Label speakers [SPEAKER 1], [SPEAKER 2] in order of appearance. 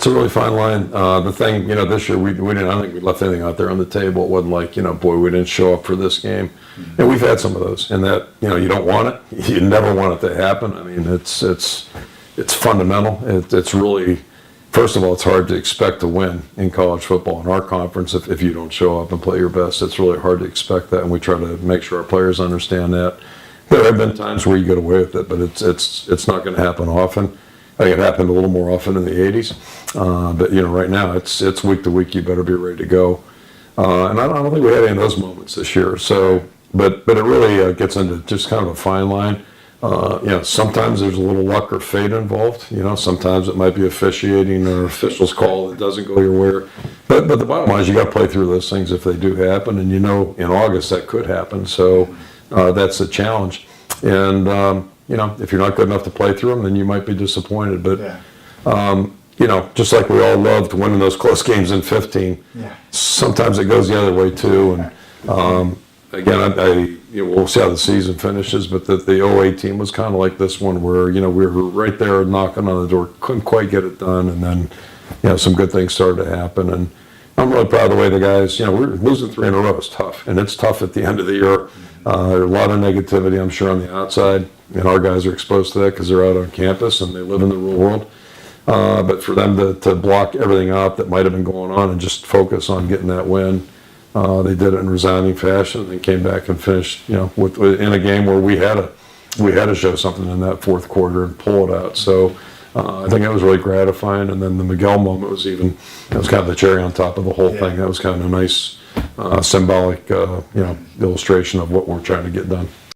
[SPEAKER 1] It's a really fine line. The thing, this year we didn't. I don't think we left anything out there on the table. It wasn't like, boy, we didn't show up for this game. And we've had some of those. And that, you don't want it. You never want it to happen. I mean, it's fundamental. It's really, first of all, it's hard to expect to win in college football in our conference if you don't show up and play your best. It's really hard to expect that, and we try to make sure our players understand that. There have been times where you get away with it, but it's not going to happen often. I think it happened a little more often in the 80s. But, right now it's week to week. You better be ready to go. And I don't think we had any of those moments this year. So, but it really gets into just kind of a fine line. Sometimes there's a little luck or fate involved. Sometimes it might be officiating or official's call that doesn't go your way. But the bottom line is you got to play through those things if they do happen. And in August that could happen. So that's a challenge. And if you're not good enough to play through them, then you might be disappointed. But just like we all loved winning those close games in 15, sometimes it goes the other way too. And again, we'll see how the season finishes, but the 08 team was kind of like this one where, we were right there knocking on the door, couldn't quite get it done, and then, some good things started to happen. And I'm really proud of the way the guys, we're losing 3 in a row is tough, and it's tough at the end of the year. There's a lot of negativity, I'm sure, on the outside, and our guys are exposed to that because they're out on campus and they live in the real world. But for them to block everything out that might have been going on and just focus on getting that win, they did it in resounding fashion, and then came back and finished, in a game where we had to show something in that fourth quarter and pull it out. So I think that was really gratifying. And then the Miguel moment was kind of the cherry on top of the whole thing. That was kind of a nice symbolic, illustration of what we're trying to get done.